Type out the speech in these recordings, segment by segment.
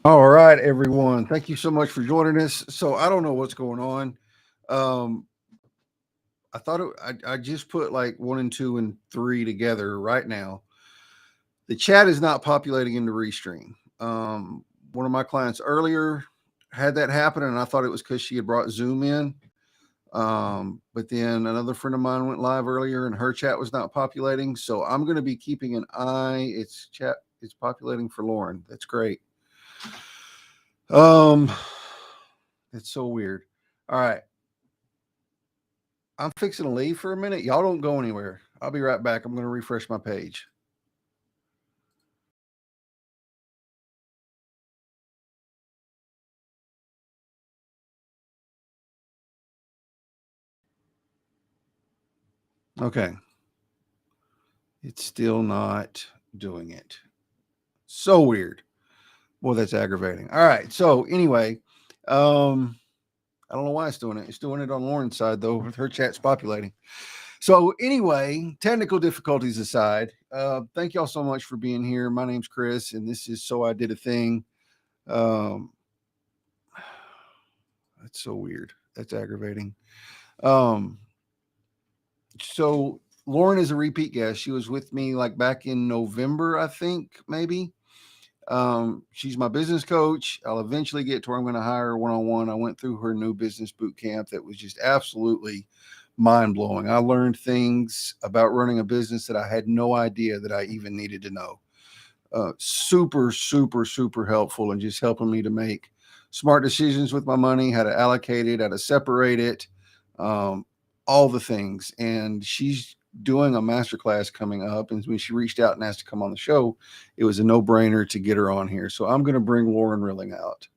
All right, everyone. Thank you so much for joining us. So I don't know what's going on. Um, I just put like one and two and three together right now. The chat is not populating in the restream. One of my clients earlier had that happen, and I thought it was because she had brought Zoom in. But then another friend of mine went live earlier, and her chat was not populating. So I'm going to be keeping an eye. It's chat. It's populating for Lauren. That's great. Um, it's so weird. All right. I'm fixing to leave for a minute. Y'all don't go anywhere. I'll be right back. I'm going to refresh my page. Okay. It's still not doing it. So weird. Well, that's aggravating. All right. So anyway, I don't know why it's doing it. It's doing it on Lauren's side though. Her chat's populating. So anyway, technical difficulties aside, thank y'all so much for being here. My name's Chris, and this is So I Did a Thing. That's so weird. That's aggravating. So Lauren is a repeat guest. She was with me like back in November, I think, maybe. She's my business coach. I'll eventually get to where I'm going to hire her one-on-one. I went through her new business boot camp that was just absolutely mind-blowing. I learned things about running a business that I had no idea that I even needed to know. Super, super, super helpful and just helping me to make smart decisions with my money, how to allocate it, how to separate it, all the things. And she's doing a masterclass coming up. And when she reached out and asked to come on the show, it was a no-brainer to get her on here. So I'm going to bring Lauren Rilling out.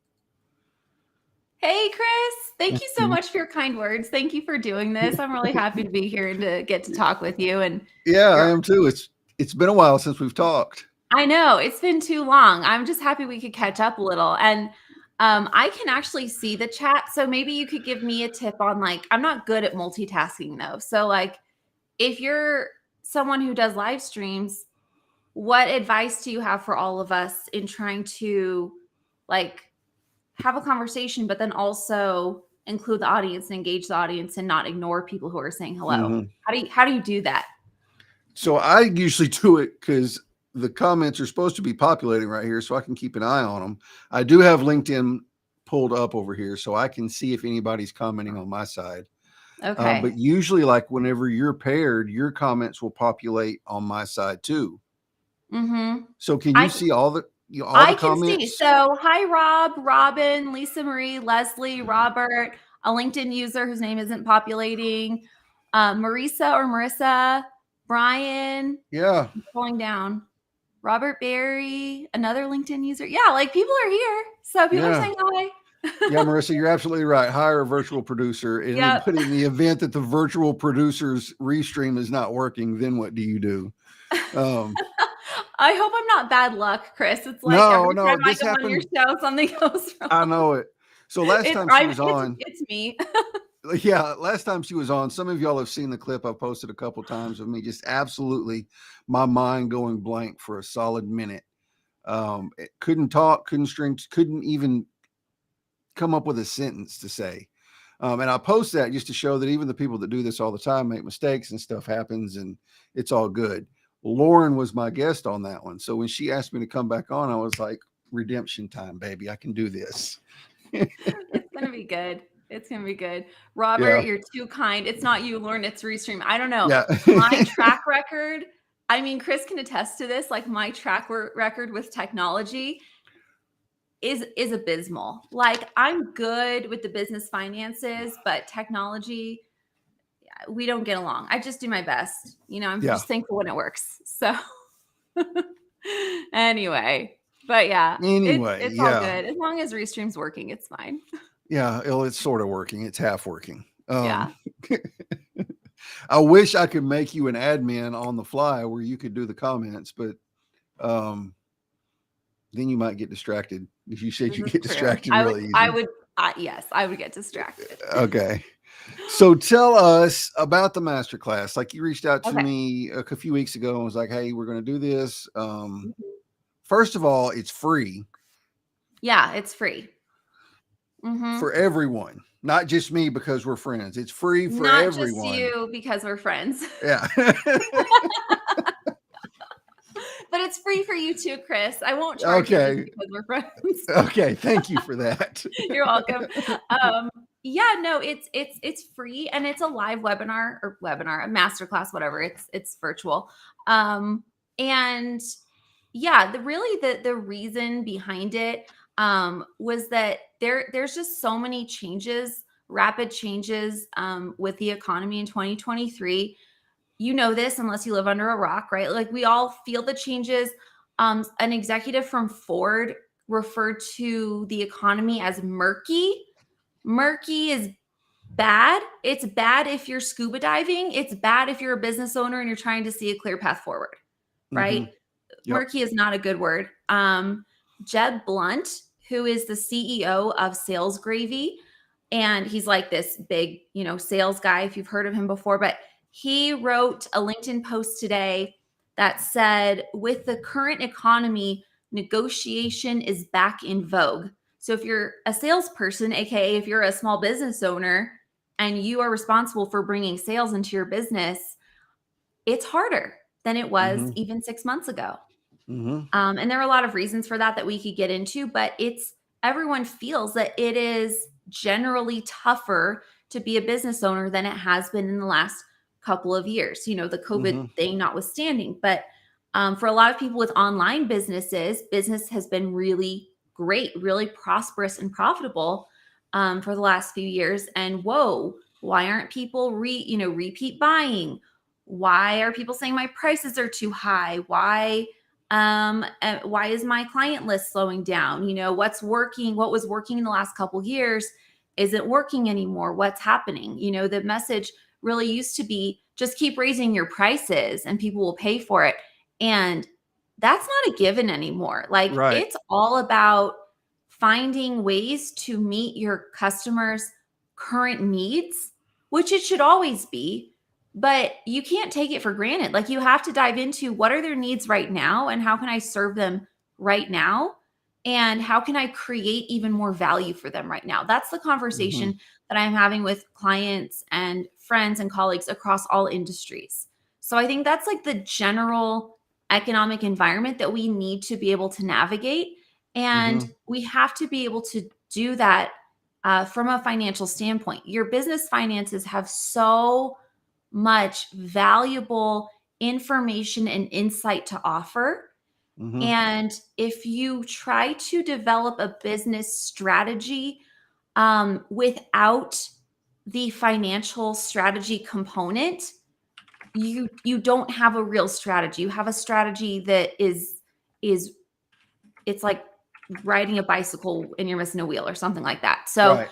Hey, Chris. Thank you so much for your kind words. Thank you for doing this. I'm really happy to be here and to get to talk with you. And yeah, I am too. It's been a while since we've talked. I know it's been too long. I'm just happy we could catch up a little. And I can actually see the chat. So maybe you could give me a tip on like, I'm not good at multitasking though. So like if you're someone who does live streams, what advice do you have for all of us in trying to like have a conversation, but then also include the audience and engage the audience and not ignore people who are saying hello? Mm-hmm. How do you do that? So I usually do it because the comments are supposed to be populating right here so I can keep an eye on them. I do have LinkedIn pulled up over here so I can see if anybody's commenting on my side. Okay. But usually like whenever you're paired, your comments will populate on my side too. Mm-hmm. So can you see all the I can see. So hi, Rob, Robin, Lisa Marie, Leslie, Robert, a LinkedIn user whose name isn't populating, Marissa, Brian. Yeah. I'm scrolling down. Robert Barry, another LinkedIn user. Yeah, like people are here. So people are saying hi. Yeah, Marissa, you're absolutely right. Hire a virtual producer. And But in the event that the virtual producer's restream is not working, then what do you do? I hope I'm not bad luck, Chris. It's like No, every no, time I this go on your happened. show, something goes I wrong. know it. So last time she was on, It's me. yeah, last time she was on, some of y'all have seen the clip I've posted a couple times of me just absolutely my mind going blank for a solid minute. Couldn't talk, couldn't string, couldn't even come up with a sentence to say. And I post that just to show that even the people that do this all the time make mistakes and stuff happens and it's all good. Lauren was my guest on that one. So when she asked me to come back on, I was like, redemption time, baby. I can do this. It's gonna be good. It's gonna be good. Robert, Yeah. you're too kind. It's not you, Lauren, it's Restream. I don't know. Yeah. My track record, I mean, Chris can attest to this, like my track record with technology is abysmal. Like I'm good with the business finances, but technology, we don't get along. I just do my best. I'm Yeah. just thankful when it works. So anyway, but yeah, Anyway, it's all yeah. good. As long as Restream's working, it's fine. Yeah. It's sort of working. It's half working. Yeah. I wish I could make you an admin on the fly where you could do the comments, but then you might get distracted. You said This you is get true. distracted really easy. Yes, I would get distracted. Okay. So tell us about the masterclass. Like you reached out to Okay. me a few weeks ago and was like, hey, we're going to do this. Mhm. First of all, it's free. Yeah, it's free. For everyone, not just me because we're friends. It's free for Not just everyone. you because we're friends. Yeah. But it's free for you too, Chris. I won't charge you just Okay. because we're friends. Okay. Thank you for that. You're welcome. Yeah, no, it's free and it's a live webinar, a masterclass, whatever. It's virtual. And yeah, the reason behind it was that there's just so many changes, rapid changes with the economy in 2023. You know this unless you live under a rock, right? Like we all feel the changes. An executive from Ford referred to the economy as murky. Murky is bad. It's bad if you're scuba diving. It's bad if you're a business owner and you're trying to see a clear path forward, right? Yep. Murky is not a good word. Jeb Blunt, who is the CEO of Sales Gravy, and he's like this big, sales guy, if you've heard of him before, but he wrote a LinkedIn post today that said, with the current economy, negotiation is back in vogue. So if you're a salesperson, AKA if you're a small business owner and you are responsible for bringing sales into your business, it's harder than it was even 6 months ago. And there are a lot of reasons for that we could get into, but everyone feels that it is generally tougher to be a business owner than it has been in the last couple of years, the COVID thing notwithstanding. But for a lot of people with online businesses, business has been really great, really prosperous and profitable for the last few years. And whoa, why aren't people repeat buying? Why are people saying my prices are too high? Why is my client list slowing down? What was working in the last couple years isn't working anymore. What's happening? The message really used to be just keep raising your prices and people will pay for it. And that's not a given anymore. Like It's all about finding ways to meet your customers' current needs, which it should always be, but you can't take it for granted. Like you have to dive into what are their needs right now and how can I serve them right now? And how can I create even more value for them right now? That's the conversation that I'm having with clients and friends and colleagues across all industries. So I think that's like the general economic environment that we need to be able to navigate. And we have to be able to do that from a financial standpoint. Your business finances have so much valuable information and insight to offer. And if you try to develop a business strategy without the financial strategy component, you don't have a real strategy. You have a strategy that is it's like riding a bicycle and you're missing a wheel or something like that. So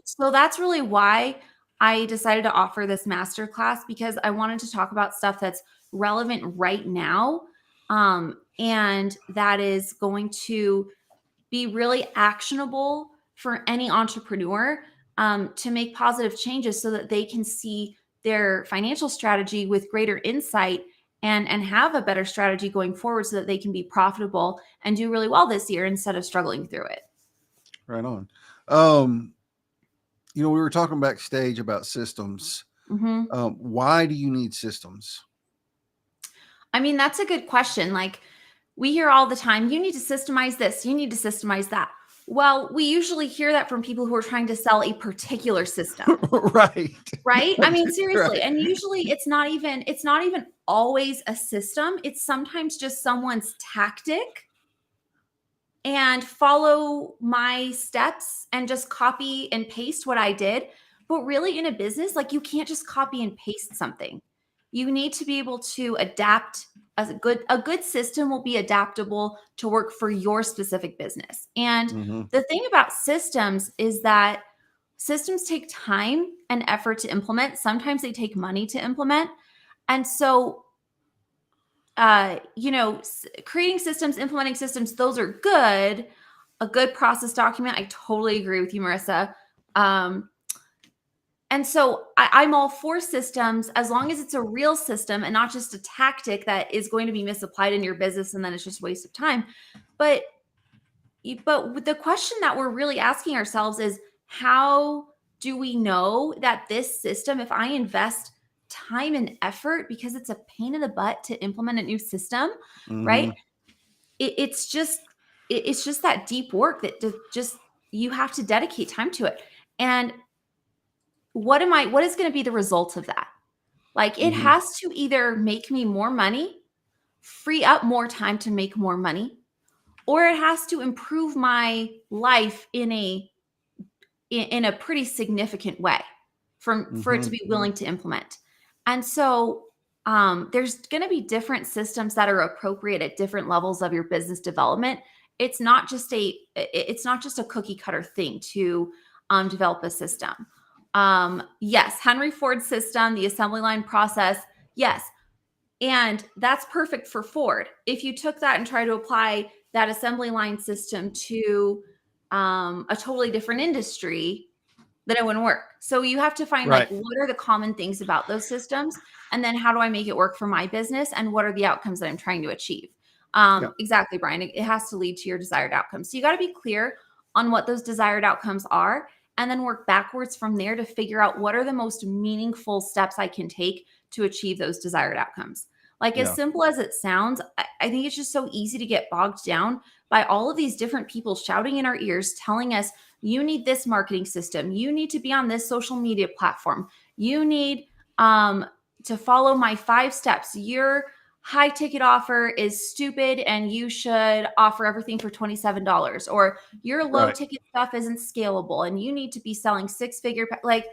so that's really why I decided to offer this masterclass, because I wanted to talk about stuff that's relevant right now. And that is going to be really actionable for any entrepreneur to make positive changes so that they can see their financial strategy with greater insight and have a better strategy going forward so that they can be profitable and do really well this year instead of struggling through it. Right on. Um, we were talking backstage about systems. Mm-hmm. Why do you need systems? I mean, that's a good question. Like, we hear all the time, you need to systemize this, you need to systemize that. Well, we usually hear that from people who are trying to sell a particular system, Right. right? I mean, seriously. Right. And usually it's not even always a system. It's sometimes just someone's tactic, and follow my steps and just copy and paste what I did. But really, in a business, like, you can't just copy and paste something. You need to be able to adapt. A good system will be adaptable to work for your specific business. And Mm-hmm. the thing about systems is that systems take time and effort to implement. Sometimes they take money to implement. And so creating systems, implementing systems, those are good. A good process document. I totally agree with you, Marissa. Um, and so I'm all for systems as long as it's a real system and not just a tactic that is going to be misapplied in your business and then it's just a waste of time. But but the question that we're really asking ourselves is, how do we know that this system, if I invest time and effort, because it's a pain in the butt to implement a new system, Mm-hmm. right? It's just that deep work that just you have to dedicate time to it. And what is going to be the result of that? Like, it Mm-hmm. has to either make me more money, free up more time to make more money, or it has to improve my life in a pretty significant way for it Mm-hmm. to be willing to implement. And so there's going to be different systems that are appropriate at different levels of your business development. It's not just a cookie cutter thing to develop a system. Yes, Henry Ford's system, the assembly line process, yes, and that's perfect for Ford. If you took that and tried to apply that assembly line system to a totally different industry, then it wouldn't work. So you have to find, like, Right. what are the common things about those systems? And then how do I make it work for my business? And what are the outcomes that I'm trying to achieve? Yeah. Exactly, Brian. It has to lead to your desired outcomes. So you got to be clear on what those desired outcomes are and then work backwards from there to figure out what are the most meaningful steps I can take to achieve those desired outcomes. Like, as Yeah. simple as it sounds, I think it's just so easy to get bogged down by all of these different people shouting in our ears, telling us, you need this marketing system, you need to be on this social media platform, you need to follow my 5 steps, your high ticket offer is stupid and you should offer everything for $27, or your low Right. ticket stuff isn't scalable and you need to be selling 6-figure like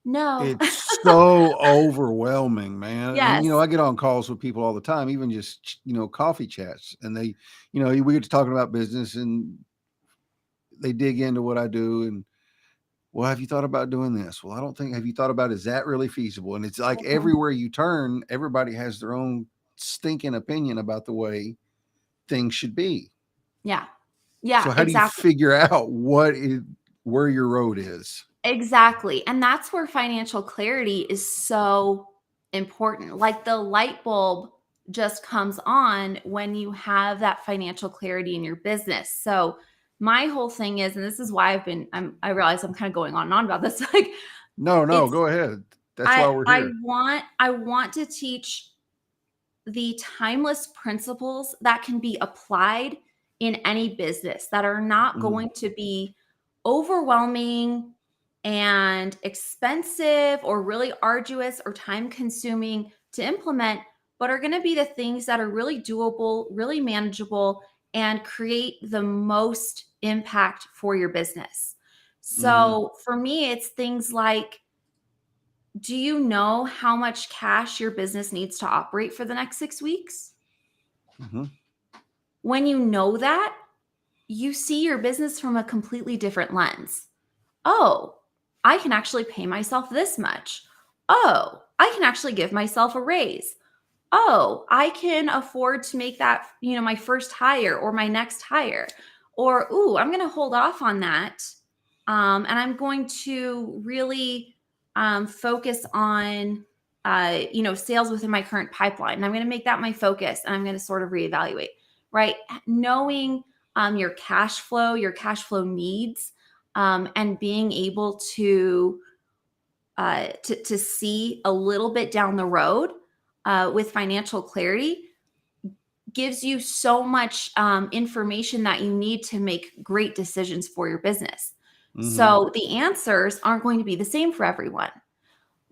no. It's so overwhelming, man. And Yes. I get on calls with people all the time, even just coffee chats, and they, we get to talking about business, and they dig into what I do, and, well, have you thought about doing this? Well, I don't think. Have you thought about, is that really feasible? And it's like Mhm. everywhere you turn, everybody has their own stinking opinion about the way things should be. Yeah. Yeah, So how do you exactly. figure out where your road is? Exactly. And that's where financial clarity is so important. Like, the light bulb just comes on when you have that financial clarity in your business. So my whole thing is, and this is why I realize I'm kind of going on and on about this. Like, No, no, it's go ahead. That's why I we're I here. want I want to teach the timeless principles that can be applied in any business that are not Mhm. going to be overwhelming and expensive or really arduous or time consuming to implement, but are going to be the things that are really doable, really manageable, and create the most impact for your business. Mhm. So for me, it's things like, do you know how much cash your business needs to operate for the next 6 weeks? Mhm. When you know that, you see your business from a completely different lens. Oh, I can actually pay myself this much. Oh, I can actually give myself a raise. oh, I can afford to make that, my first hire or my next hire, or, ooh, I'm going to hold off on that. And I'm going to really focus on, sales within my current pipeline. And I'm going to make that my focus, and I'm going to sort of reevaluate, right? Knowing your cash flow needs, and being able to see a little bit down the road with financial clarity gives you so much information that you need to make great decisions for your business. So the answers aren't going to be the same for everyone,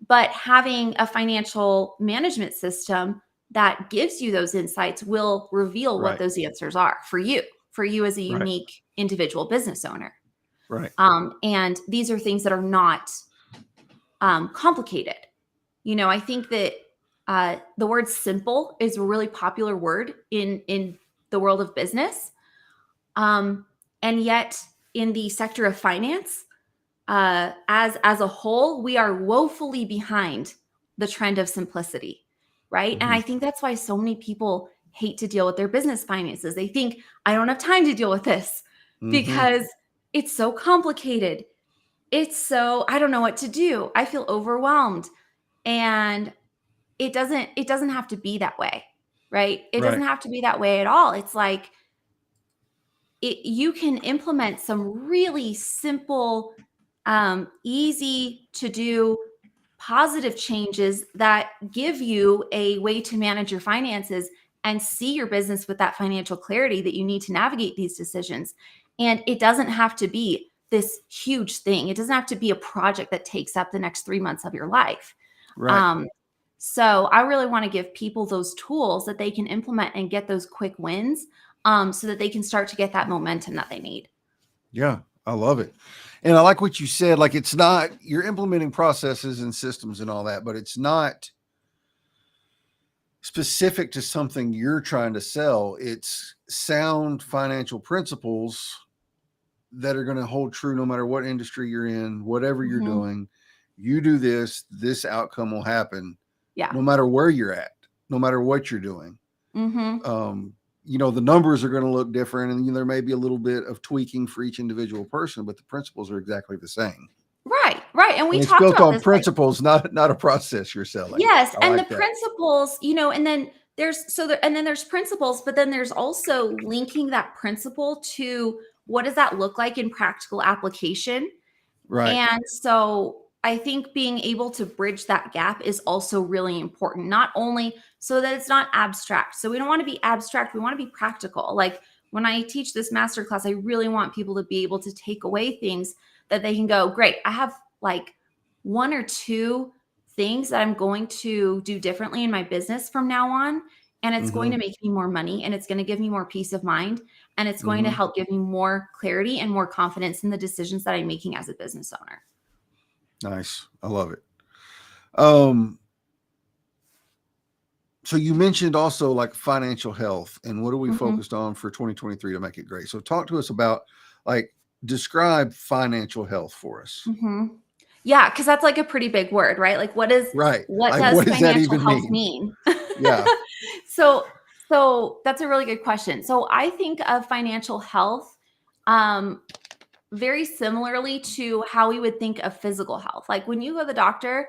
but having a financial management system that gives you those insights will reveal what those answers are for you as a unique individual business owner. Right. And these are things that are not complicated. I think that the word simple is a really popular word in the world of business. And yet in the sector of finance, as a whole, we are woefully behind the trend of simplicity, right? And I think that's why so many people hate to deal with their business finances. They think, I don't have time to deal with this because it's so complicated. I don't know what to do. I feel overwhelmed. And it doesn't have to be that way, right? It doesn't have to be that way at all. It's like you can implement some really simple, easy to do, positive changes that give you a way to manage your finances and see your business with that financial clarity that you need to navigate these decisions. And it doesn't have to be this huge thing. It doesn't have to be a project that takes up the next 3 months of your life. So I really want to give people those tools that they can implement and get those quick wins, so that they can start to get that momentum that they need. Yeah, I love it. And I like what you said. Like, it's not, you're implementing processes and systems and all that, but it's not specific to something you're trying to sell. It's sound financial principles that are going to hold true no matter what industry you're in, whatever you're doing. You do this outcome will happen. Yeah. No matter where you're at, no matter what you're doing. The numbers are going to look different, and there may be a little bit of tweaking for each individual person, but the principles are exactly the same. Right. And it's built on principles, not a process you're selling. Yes. And the principles, and then there's principles, but then there's also linking that principle to what does that look like in practical application. Right. And so I think being able to bridge that gap is also really important, not only so that it's not abstract. So we don't want to be abstract. We want to be practical. Like when I teach this masterclass, I really want people to be able to take away things that they can go, great, I have like 1 or 2 things that I'm going to do differently in my business from now on. And it's going to make me more money, and it's going to give me more peace of mind, and it's going to help give me more clarity and more confidence in the decisions that I'm making as a business owner. Nice. I love it. So you mentioned also like financial health, and what are we focused on for 2023 to make it great? So talk to us about, like, describe financial health for us. Yeah, because that's like a pretty big word, right? Like what does financial health mean? Yeah. So that's a really good question. So I think of financial health very similarly to how we would think of physical health. Like when you go to the doctor,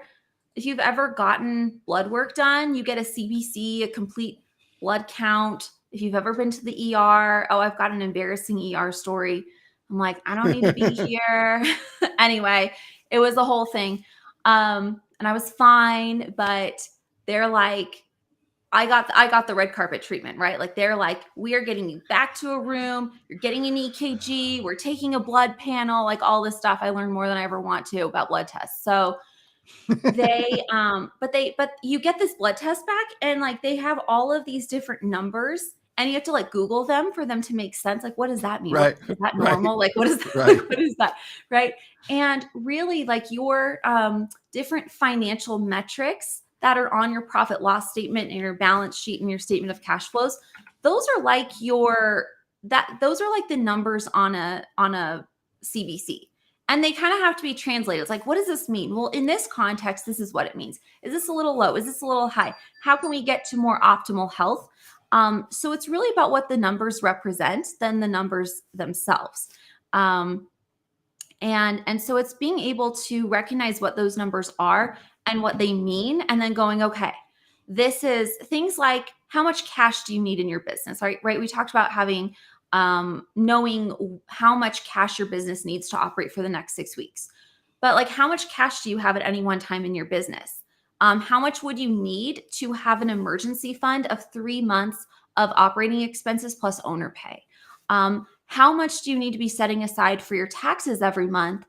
if you've ever gotten blood work done, you get a CBC, a complete blood count. If you've ever been to the ER, I've got an embarrassing ER story. I'm like, I don't need to be here. Anyway, it was the whole thing. And I was fine, but they're like, I got the red carpet treatment, right? Like they're like, we are getting you back to a room. You're getting an EKG. We're taking a blood panel, like all this stuff. I learned more than I ever want to about blood tests. So but you get this blood test back, and like they have all of these different numbers, and you have to like Google them for them to make sense. Like, what does that mean? Right. Is that normal? Like, what is that? Right. What is that? Right. And really, like your different financial metrics that are on your profit loss statement and your balance sheet and your statement of cash flows, those are like the numbers on a CBC. And they kind of have to be translated. It's like, what does this mean? Well, in this context, this is what it means. Is this a little low? Is this a little high? How can we get to more optimal health? So it's really about what the numbers represent than the numbers themselves. Um, and so it's being able to recognize what those numbers are and what they mean, and then going, okay, this is things like how much cash do you need in your business, right? We talked about having knowing how much cash your business needs to operate for the next 6 weeks. But like, how much cash do you have at any one time in your business? How much would you need to have an emergency fund of 3 months of operating expenses plus owner pay? How much do you need to be setting aside for your taxes every month?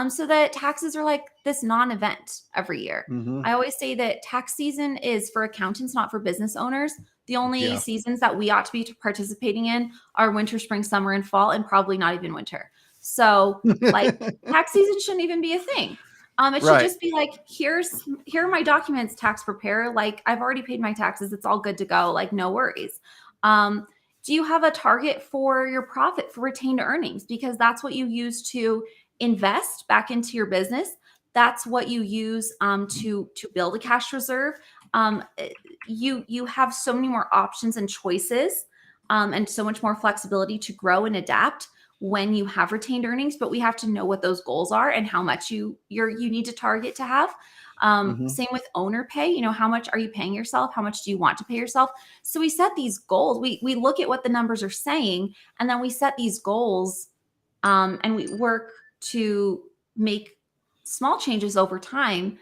So that taxes are like this non-event every year. Mm-hmm. I always say that tax season is for accountants, not for business owners. The only Yeah. seasons that we ought to be participating in are winter, spring, summer, and fall, and probably not even winter. So, like, tax season shouldn't even be a thing. It should Right. just be like, here are my documents, tax preparer. Like, I've already paid my taxes. It's all good to go. Like, no worries. Do you have a target for your profit for retained earnings? Because that's what you use to invest back into your business. That's what you use to build a cash reserve. You have so many more options and choices, and so much more flexibility to grow and adapt when you have retained earnings. But we have to know what those goals are and how much you need to target to have. Mm-hmm. Same with owner pay. You know, how much are you paying yourself? How much do you want to pay yourself? So we set these goals. We look at what the numbers are saying, and then we set these goals, and we work to make small changes over time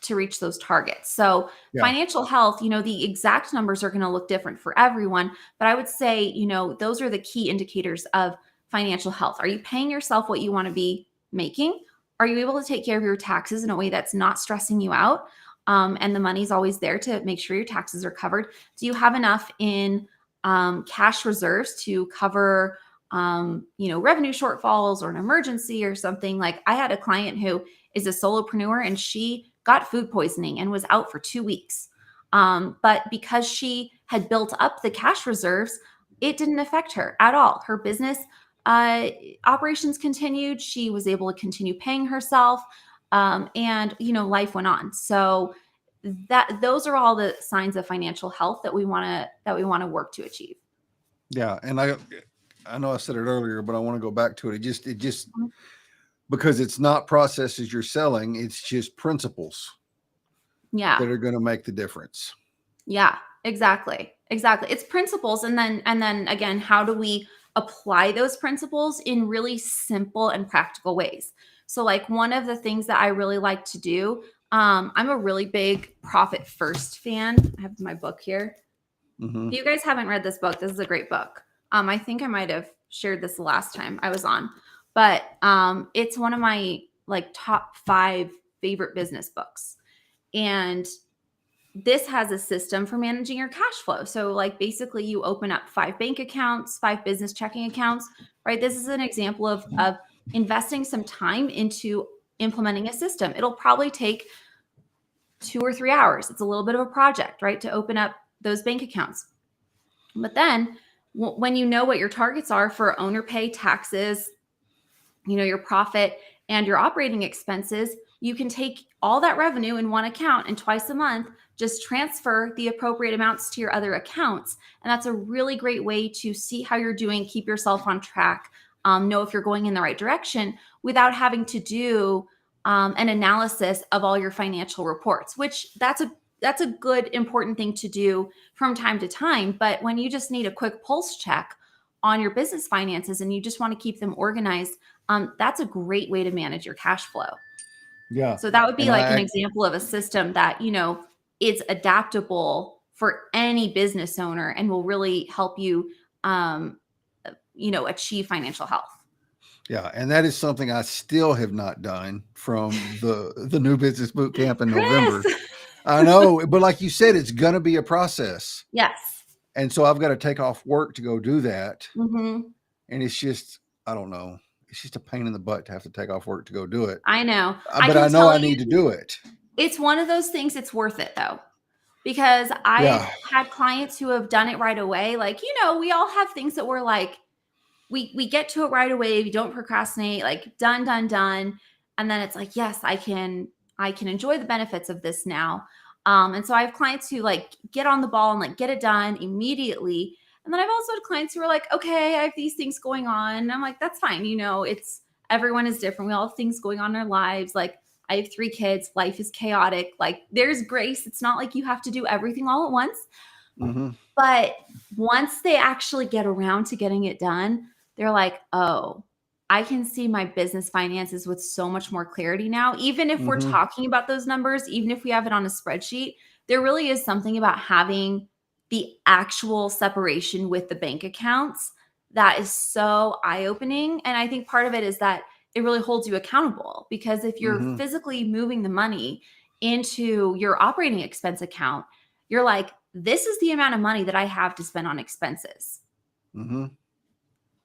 to reach those targets. So Yeah. financial health, you know, the exact numbers are going to look different for everyone, but I would say, you know, those are the key indicators of financial health. Are you paying yourself what you want to be making? Are you able to take care of your taxes in a way that's not stressing you out? And the money's always there to make sure your taxes are covered. Do you have enough in cash reserves to cover you know, revenue shortfalls or an emergency or something? Like, I had a client who is a solopreneur, and she got food poisoning and was out for 2 weeks. But because she had built up the cash reserves, it didn't affect her at all. Her business operations continued. She was able to continue paying herself, and you know, life went on. So those are all the signs of financial health that we want to work to achieve. Yeah. And I know I said it earlier, but I want to go back to it. It just because it's not processes you're selling, it's just principles Yeah. that are going to make the difference. Yeah, exactly. Exactly. It's principles, and then again, how do we apply those principles in really simple and practical ways? So like, one of the things that I really like to do, I'm a really big profit first fan. I have my book here. Mm-hmm. If you guys haven't read this book, this is a great book. I think I might have shared this the last time I was on, but it's one of my like top 5 favorite business books. And this has a system for managing your cash flow. So like, basically you open up 5 bank accounts, 5 business checking accounts, right? This is an example of investing some time into implementing a system. It'll probably take 2 or 3 hours. It's a little bit of a project, right, to open up those bank accounts. But then when you know what your targets are for owner pay, taxes, you know, your profit and your operating expenses, you can take all that revenue in one account, and twice a month just transfer the appropriate amounts to your other accounts. And that's a really great way to see how you're doing, keep yourself on track, know if you're going in the right direction without having to do an analysis of all your financial reports, which that's a good important thing to do from time to time. But when you just need a quick pulse check on your business finances and you just want to keep them organized, that's a great way to manage your cash flow. Yeah. So that would be And like an example of a system that, you know, is adaptable for any business owner and will really help you, you know, achieve financial health. Yeah, and that is something I still have not done from the new business boot camp in November. Chris. I know, but like you said, it's going to be a process. Yes. And so I've got to take off work to go do that. Mm-hmm. And it's just, I don't know. It's just a pain in the butt to have to take off work to go do it. I know. I But can I know tell I you, need to do it. it's one of those things, it's worth it though, because I've Yeah. had clients who have done it right away. Like, you know, we all have things that we're like, we get to it right away. We don't procrastinate, like done, done, done. And then it's like, yes, I can enjoy the benefits of this now. And so I have clients who like get on the ball and like get it done immediately. And then I've also had clients who are like, okay, I have these things going on. And I'm like, that's fine. It's everyone is different. We all have things going on in our lives. Like I have 3 kids. Life is chaotic. Like there's grace. It's not like you have to do everything all at once. Mm-hmm. But once they actually get around to getting it done, they're like, oh, I can see my business finances with so much more clarity now. Even if we're Mm-hmm. talking about those numbers, even if we have it on a spreadsheet, there really is something about having the actual separation with the bank accounts that is so eye-opening. And I think part of it is that it really holds you accountable, because if you're Mm-hmm. physically moving the money into your operating expense account, you're like, this is the amount of money that I have to spend on expenses. Mm-hmm.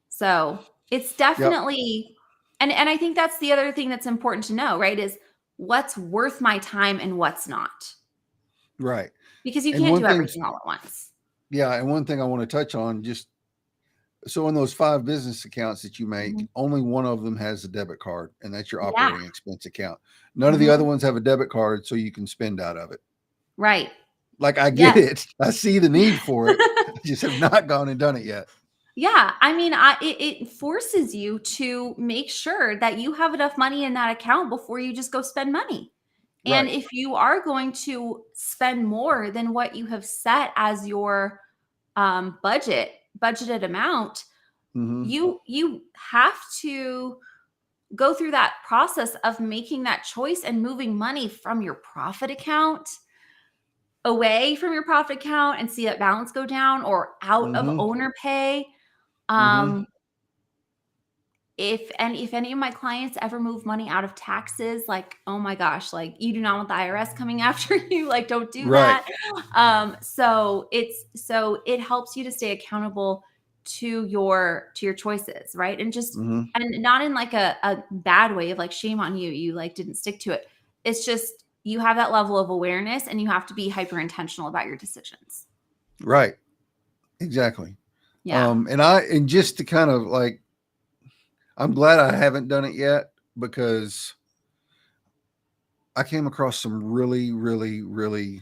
So it's Yep. definitely, and I think that's the other thing that's important to know, right? Is what's worth my time and what's not, Right. because you And can't one do thing, everything all at once. yeah, and one thing I want to touch on, just so in those 5 business accounts that you make, Mhm. only one of them has a debit card, and that's your Yeah. operating expense account. None of the other Mhm. ones have a debit card, so you can spend out of it. Right. Like I get Yes. it. I see the need for it. I just have not gone and done it yet. Yeah. I mean, it forces you to make sure that you have enough money in that account before you just go spend money. And Right. if you are going to spend more than what you have set as your budgeted amount, Mm-hmm. you have to go through that process of making that choice and moving money from your profit account away from your profit account and see that balance go down, or out of Mm-hmm. owner pay. Mm-hmm. um if any of my clients ever move money out of taxes, like, oh my gosh, like you do not want the IRS coming after you, like don't do Right. that. So it helps you to stay accountable to your choices, right? And just, Mm-hmm. and not in like a bad way of like shame on you, you like didn't stick to it. It's just you have that level of awareness and you have to be hyper intentional about your decisions. Right. Exactly. Yeah. And just to kind of like, I'm glad I haven't done it yet, because I came across some really, really, really,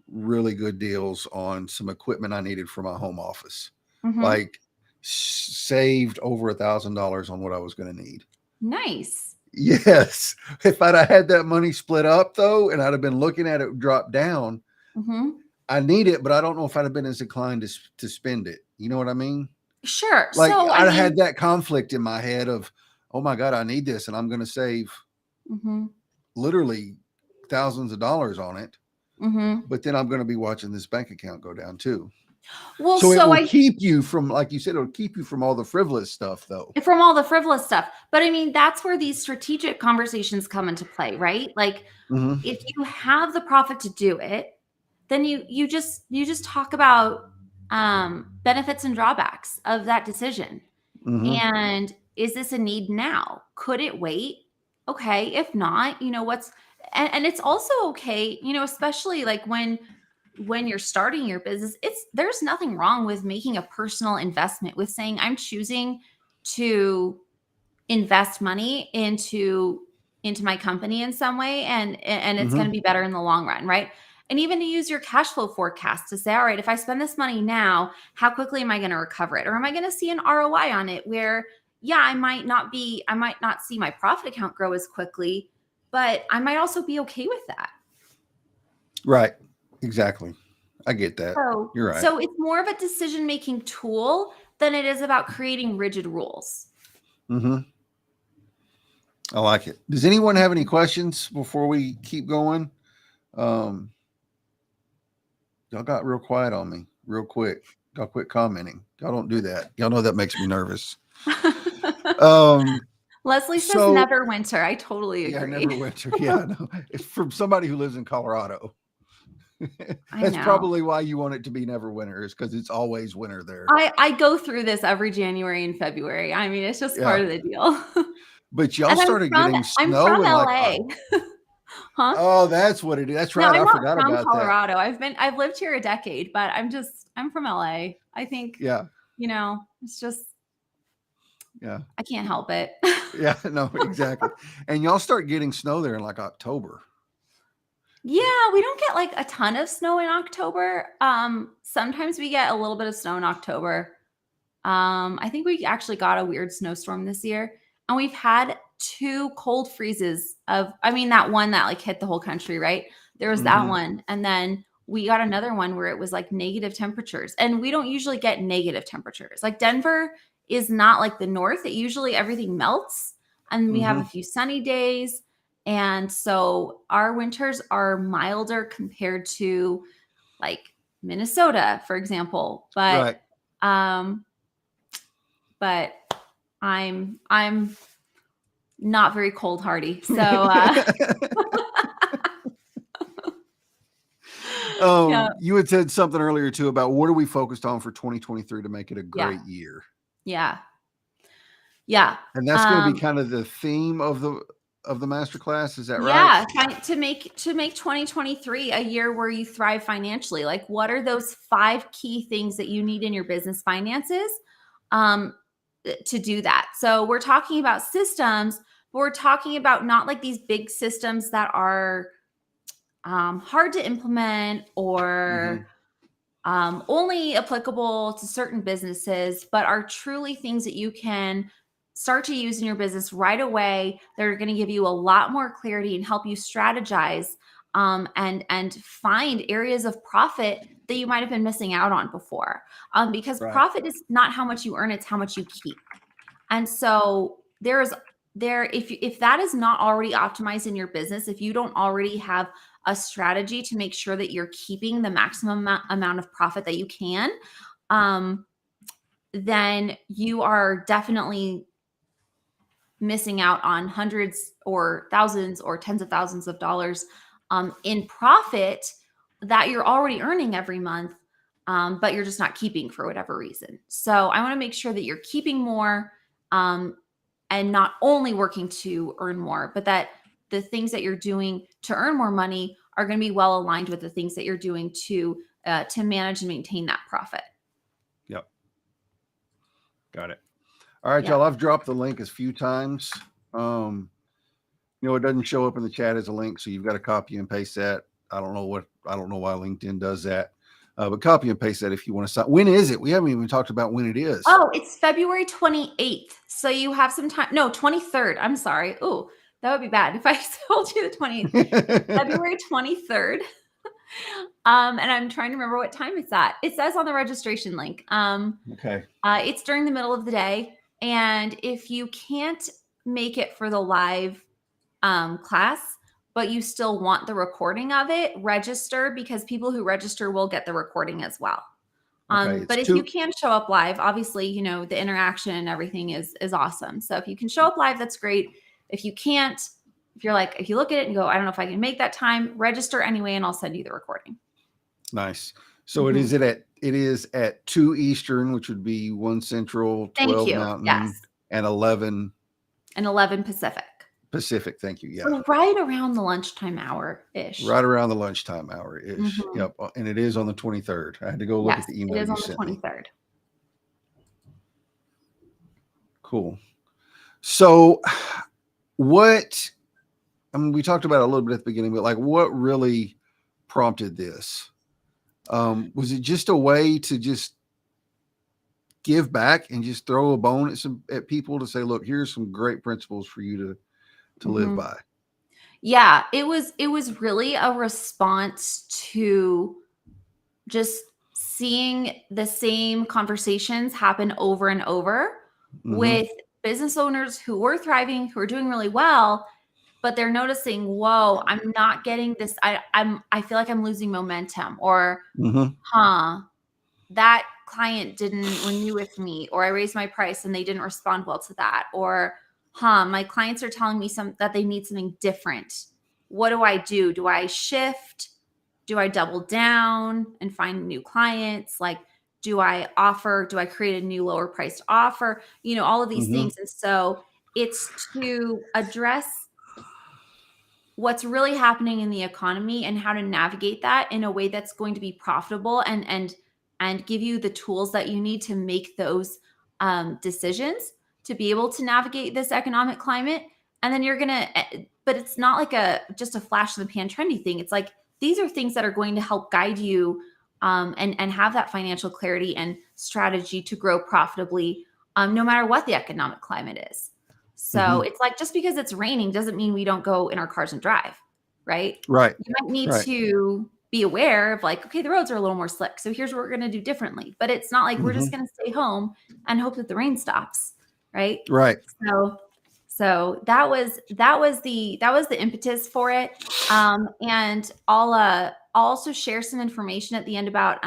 really good deals on some equipment I needed for my home office. Hmm. Like saved over $1,000 on what I was going to need. Nice. Yes. If I'd have had that money split up though, and I'd have been looking at it drop down, Hmm. I need it, but I don't know if I'd have been as inclined to spend it. You know what I mean? Sure. Like So I I'd have had mean, that conflict in my head of, oh my God, I need this, and I'm going to save mhm. literally thousands of dollars on it. Mhm. But then I'm going to be watching this bank account go down too. Well, So it so will I keep you from, like you said, it'll keep you from all the frivolous stuff though. from all the frivolous stuff. But I mean, that's where these strategic conversations come into play, right? Like Mm-hmm. if you have the profit to do it, then you just talk about benefits and drawbacks of that decision. Mm-hmm. And is this a need now? Could it wait? Okay. If not, what's, and it's also okay, especially like when you're starting your business, there's nothing wrong with making a personal investment, with saying I'm choosing to invest money into my company in some way, and it's going Mm-hmm. to be better in the long run, right? And even to use your cash flow forecast to say, all right, if I spend this money now, how quickly am I going to recover it? Or am I going to see an ROI on it where, yeah, I might not see my profit account grow as quickly, but I might also be okay with that. Right. Exactly. I get that. So, You're right. so it's more of a decision-making tool than it is about creating rigid rules. Mm-hmm. I like it. Does anyone have any questions before we keep going? Um, y'all got real quiet on me real quick. Y'all quit commenting. Y'all don't do that. Y'all know that makes me nervous. Um, Leslie says so never winter. I totally yeah, agree. never winter. Yeah, I know. It's from somebody who lives in Colorado. I That's know. probably why you want it to be never winter, is because it's always winter there. I go through this every January and February. I mean, it's just part Yeah. of the deal. But y'all And started getting I'm snow from in like, LA. Huh? oh, that's what it is. That's No, right. I'm I not forgot from about that. Colorado. I've lived here a decade, but I'm from LA. I think, Yeah. it's just Yeah. I can't help it. Yeah. No, exactly. And y'all start getting snow there in like October. Yeah, we don't get like a ton of snow in October. Sometimes we get a little bit of snow in October. I think we actually got a weird snowstorm this year, and we've had 2 cold freezes that one that like hit the whole country, right? There was that Mm-hmm. one, and then we got another one where it was like negative temperatures, and we don't usually get negative temperatures. Like Denver is not like the north. It usually everything melts, and we have Mm-hmm. a few sunny days, and so our winters are milder compared to like Minnesota, for example. Right. Um, but I'm not very cold hardy. So yeah, You had said something earlier too about what are we focused on for 2023 to make it a yeah, great year. yeah, yeah. And that's going to be kind of the theme of the masterclass. Is that right? Yeah, to make 2023 a year where you thrive financially. Like, what are those 5 key things that you need in your business finances to do that? So we're talking about systems, but we're talking about not like these big systems that are hard to implement or only applicable to certain businesses, but are truly things that you can start to use in your business right away. They're going to give you a lot more clarity and help you strategize and find areas of profit that you might have been missing out on before. Because Right. profit is not how much you earn; it's how much you keep. And so if that is not already optimized in your business, if you don't already have a strategy to make sure that you're keeping the maximum amount of profit that you can, then you are definitely missing out on hundreds or thousands or tens of thousands of dollars in profit that you're already earning every month, but you're just not keeping for whatever reason. So I want to make sure that you're keeping more and not only working to earn more, but that the things that you're doing to earn more money are going to be well aligned with the things that you're doing to manage and maintain that profit. Yep. Got it. All right, y'all. I've dropped the link a few times. It doesn't show up in the chat as a link, so you've got to copy and paste that. I don't know why LinkedIn does that. But copy and paste that if you want to sign. When is it? We haven't even talked about when it is. Oh, it's February 28th. So you have some time. No, 23rd. I'm sorry. Oh, that would be bad if I told you the 20th. February 23rd. And I'm trying to remember what time it's at. It says on the registration link. Okay. It's during the middle of the day. And if you can't make it for the live class, but you still want the recording of it, register, because people who register will get the recording as well. Okay, But if you can show up live, obviously, the interaction and everything is awesome. So if you can show up live, that's great. If you can't, if you look at it and go, I don't know if I can make that time, register anyway, and I'll send you the recording. Nice. So it is at 2 Eastern, which would be 1 Central, 12 Mountain, yes. and 11 Pacific. Thank you. Yeah. So right around the lunchtime hour-ish. Right around the lunchtime hour-ish. Yep. And it is on the 23rd. I had to go look at the email you sent me. It is on the 23rd. Cool. So we talked about it a little bit at the beginning, but like what really prompted this? Was it just a way to just give back and just throw a bone at people to say, look, here's some great principles for you to live by? Yeah, it was really a response to just seeing the same conversations happen over and over with business owners who were thriving, who are doing really well, but they're noticing, whoa, I'm not getting this. I feel like I'm losing momentum, or that client didn't renew with me, or I raised my price and they didn't respond well to that, or my clients are telling me that they need something different. What do I do? Do I shift? Do I double down and find new clients? Like, do I create a new lower priced offer? All of these things. And so it's to address what's really happening in the economy and how to navigate that in a way that's going to be profitable and give you the tools that you need to make those decisions to be able to navigate this economic climate. And then you're going to, but it's not like just a flash in the pan trendy thing. It's like, these are things that are going to help guide you and have that financial clarity and strategy to grow profitably, no matter what the economic climate is. So it's like, just because it's raining doesn't mean we don't go in our cars and drive, right? Right. You might need to be aware of like, okay, the roads are a little more slick, so here's what we're going to do differently. But it's not like we're just going to stay home and hope that the rain stops, right? Right. So that was the impetus for it. And I'll also share some information at the end about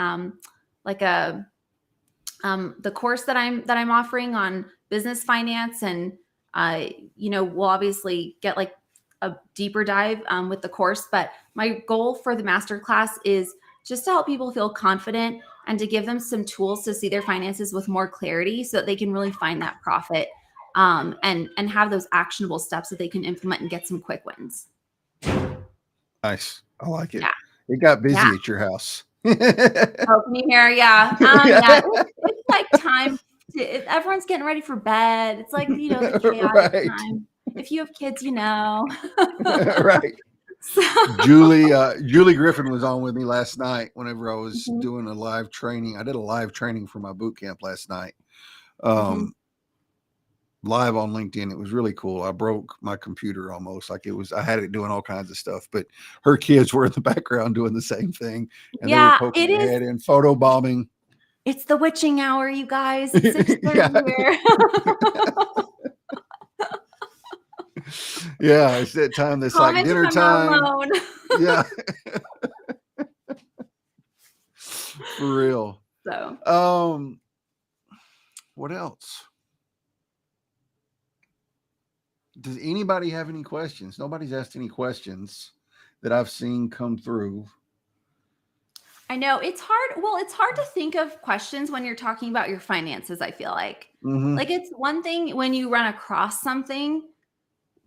the course that I'm offering on business finance, and we'll obviously get like a deeper dive with the course. But my goal for the masterclass is just to help people feel confident and to give them some tools to see their finances with more clarity, so that they can really find that profit and have those actionable steps that they can implement and get some quick wins. Nice. I like it. Yeah. It got busy at your house. Oh, can you hear? Yeah. Yeah. It's like time. Everyone's getting ready for bed. It's like, the chaotic time. If you have kids, Right. So. Julie Griffin was on with me last night whenever I was doing a live training. I did a live training for my boot camp last night. Live on LinkedIn. It was really cool. I broke my computer almost. Like I had it doing all kinds of stuff, but her kids were in the background doing the same thing. And they were poking their head in, photo bombing. It's the witching hour, you guys. It's 6:30 here. Yeah, it's that time that's like dinner time. Yeah. For real. So what else? Does anybody have any questions? Nobody's asked any questions that I've seen come through. I know it's hard. Well, it's hard to think of questions when you're talking about your finances. I feel like it's one thing when you run across something,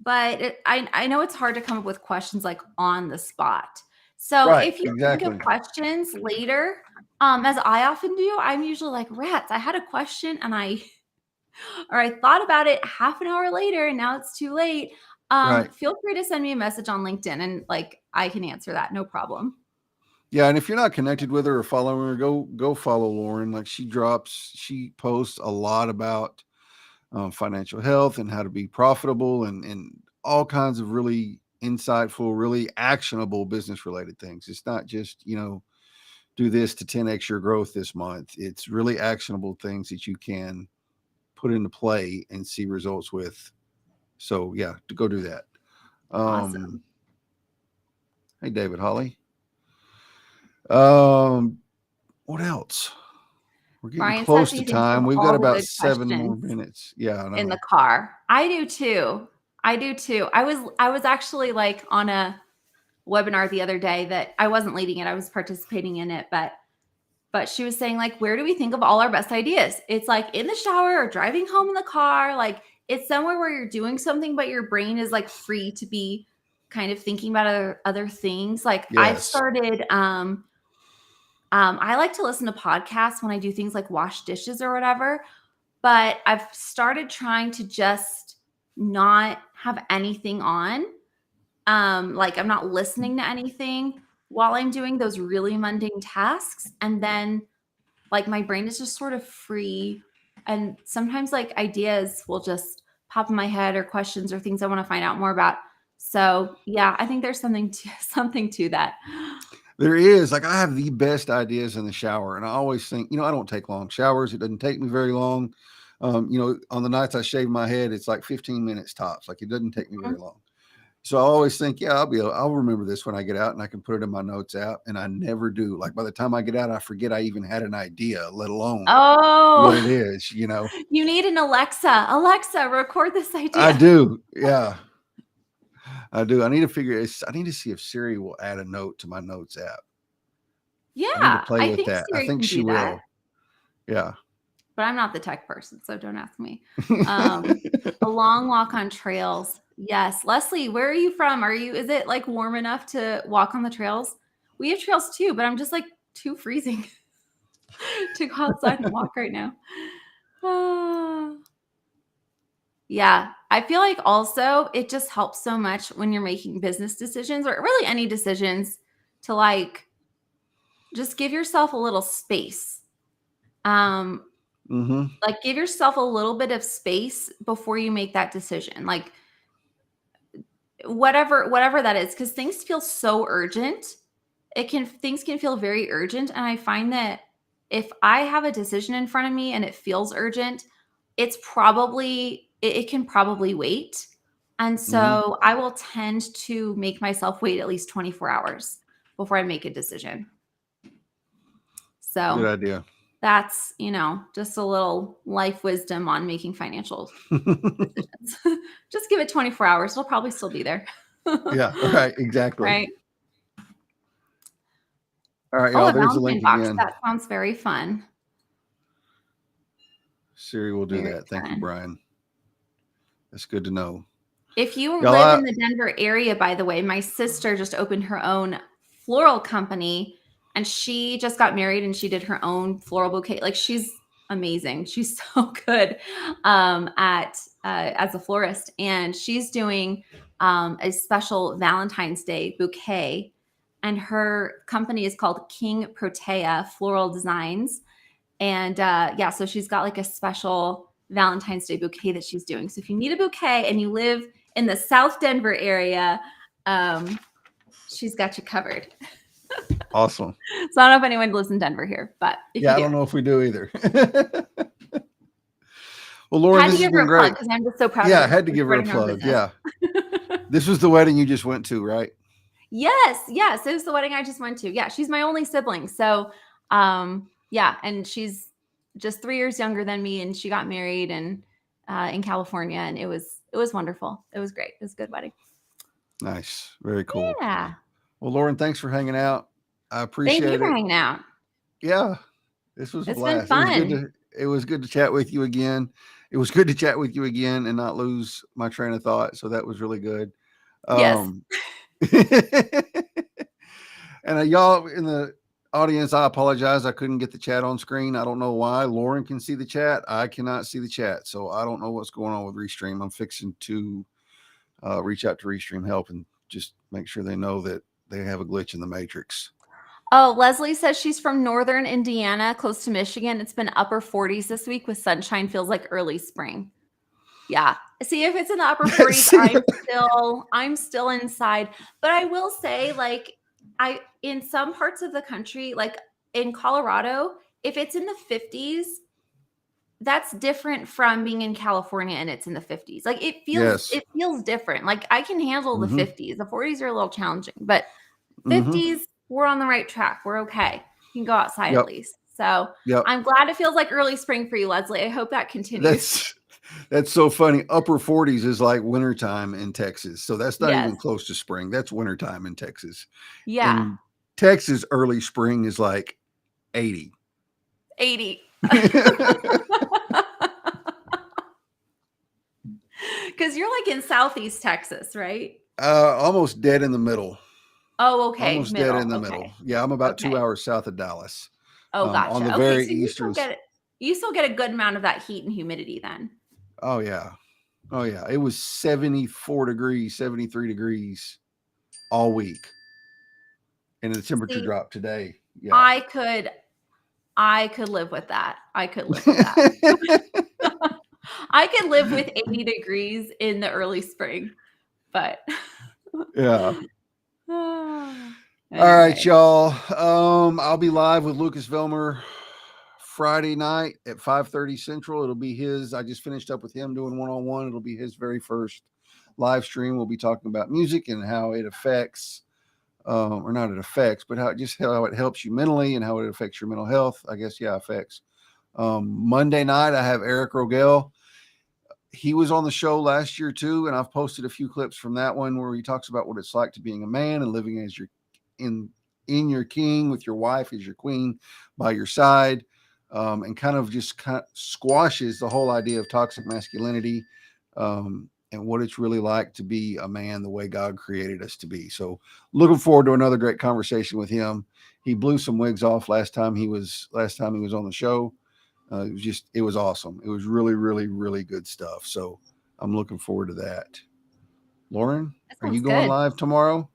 but I know it's hard to come up with questions like on the spot. So if you think of questions later, as I often do, I'm usually like, rats, I had a question and I thought about it half an hour later and now it's too late. Feel free to send me a message on LinkedIn and like I can answer that. No problem. Yeah. And if you're not connected with her or following her, go follow Lauren. Like she posts a lot about financial health and how to be profitable and all kinds of really insightful, really actionable business related things. It's not just, do this to 10x your growth this month. It's really actionable things that you can put into play and see results with. So yeah, to go do that. Awesome. Hey, David Holly. What else? We're getting Brian close to time. We've got about 7 more minutes. Yeah. I know. In the car. I do too. I was actually like on a webinar the other day that I wasn't leading it. I was participating in it, but she was saying like, where do we think of all our best ideas? It's like in the shower or driving home in the car. Like it's somewhere where you're doing something, but your brain is like free to be kind of thinking about other things. Like I've started, I like to listen to podcasts when I do things like wash dishes or whatever, but I've started trying to just not have anything on. Like I'm not listening to anything while I'm doing those really mundane tasks. And then like my brain is just sort of free. And sometimes like ideas will just pop in my head or questions or things I want to find out more about. So yeah, I think there's something to that. There is. Like I have the best ideas in the shower. And I always think, I don't take long showers. It doesn't take me very long. On the nights I shave my head, it's like 15 minutes tops. Like it doesn't take me very long. So I always think, I'll remember this when I get out and I can put it in my notes app, and I never do. Like by the time I get out, I forget I even had an idea, let alone what it is, You need an Alexa. Alexa, record this idea. I do. Yeah, I do. I need to see if Siri will add a note to my notes app. Yeah. I need to play with that. I think she will. Yeah. But I'm not the tech person, so don't ask me. A long walk on trails. Yes. Leslie, where are you from? Is it like warm enough to walk on the trails? We have trails too, but I'm just like too freezing to go outside and walk right now. Yeah. I feel like also it just helps so much when you're making business decisions or really any decisions to like just give yourself a little space. Um, Mm-hmm. like give yourself a little bit of space before you make that decision. Like whatever that is, because things feel so urgent. Things can feel very urgent. And I find that if I have a decision in front of me and it feels urgent, it can probably wait. And Mm-hmm. so I will tend to make myself wait at least 24 hours before I make a decision. Good So idea. that's, just a little life wisdom on making financial decisions. Just give it 24 hours. It'll probably still be there. Yeah, right, exactly. Right. All right, Oh, y'all, a there's the Valentine link box. again. That sounds very fun. Siri will do Very that. Thank you, fun. Brian. That's good to know. If you Y'all, live in the Denver area, by the way, my sister just opened her own floral company and she just got married and she did her own floral bouquet. Like she's amazing. She's so good at as a florist. And she's doing a special Valentine's Day bouquet. And her company is called King Protea Floral Designs. And yeah, so she's got like a special Valentine's Day bouquet that she's doing. So if you need a bouquet and you live in the South Denver area, she's got you covered. awesome. So I don't know if anyone lives in Denver here, but if Yeah, you I do, don't know if we do either. Well, Lauren, had this to has give her been a plug great. because I'm just so proud of Yeah, I her had to for give her a starting her own plug. business. Yeah. This was the wedding you just went to, right? Yes, it was the wedding I just went to. Yeah, she's my only sibling. So yeah, and she's just 3 years younger than me, and she got married and in California, and it was wonderful. It was great. It was a good wedding. Nice. Very cool. Yeah. Well, Lauren, thanks for hanging out. I Thank you appreciate for it. hanging out. Yeah, this was a It's been blast. fun. It was good to chat with you again. It was good to chat with you again and not lose my train of thought. So that was really good. Yes. Um and y'all in the audience, I apologize. I couldn't get the chat on screen. I don't know why. Lauren can see the chat. I cannot see the chat. So I don't know what's going on with Restream. I'm fixing to reach out to Restream Help and just make sure they know that they have a glitch in the matrix. Oh, Leslie says she's from northern Indiana, close to Michigan. It's been upper 40s this week with sunshine, feels like early spring. Yeah. See, if it's in the upper 40s, I'm still inside. But I will say, like, I in some parts of the country, like in Colorado, if it's in the 50s, that's different from being in California and it's in the 50s. Like Yes. it feels different. Like I can handle the Mm-hmm. 50s. The 40s are a little challenging, but Mm-hmm. 50s, we're on the right track. We're okay. You can go outside at Yep. least. So Yep. I'm glad it feels like early spring for you, Leslie. I hope that continues. That's so funny. Upper 40s is like wintertime in Texas. So that's not Yes. even close to spring. That's wintertime in Texas. Yeah. In Texas, early spring is like 80. 80. Because you're like in Southeast Texas, right? Almost dead in the middle. Oh, okay. Almost dead in Middle. the Okay. middle. Yeah, I'm about Okay. 2 hours south of Dallas. Oh, On the gotcha. Okay. very So eastern. you still get a good amount of that heat and humidity then. Oh yeah. Oh yeah. It was 74 degrees, 73 degrees all week. And the temperature See, dropped today. Yeah. I could live with that. I could live with that. I could live with 80 degrees in the early spring, but Yeah. All right, anyway. y'all. I'll be live with Lucas Velmer Friday night at 5:30 Central. It'll be his. I just finished up with him doing one-on-one. It'll be his very first live stream. We'll be talking about music and how it affects, or not it affects, but how it helps you mentally and how it affects your mental health. I guess affects. Monday night I have Eric Rogel. He was on the show last year too, and I've posted a few clips from that one where he talks about what it's like to being a man and living as your in your king with your wife as your queen by your side, and kind of squashes the whole idea of toxic masculinity, and what it's really like to be a man the way God created us to be. So looking forward to another great conversation with him. He blew some wigs off last time he was on the show. It was awesome. It was really, really, really good stuff. So I'm looking forward to that. Lauren, That are you sounds going good. live tomorrow?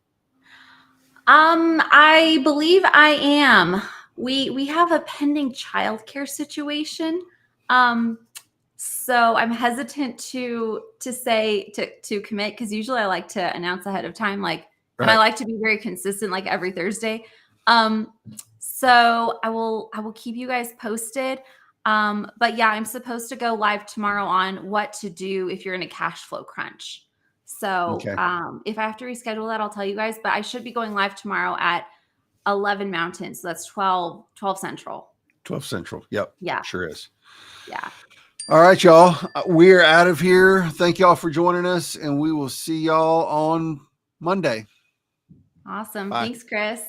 I believe I am. We have a pending childcare situation. Um, so I'm hesitant to say to commit because usually I like to announce ahead of time, like, and I Right. like to be very consistent, like every Thursday. Um, so I will keep you guys posted. But yeah, I'm supposed to go live tomorrow on what to do if you're in a cash flow crunch. So Okay. if I have to reschedule that, I'll tell you guys. But I should be going live tomorrow at 11 Mountain. So that's 12 Central. 12 Central. Yep. Yeah. Sure is. Yeah. All right, y'all. We're out of here. Thank y'all for joining us, and we will see y'all on Monday. Awesome. Bye. Thanks, Chris.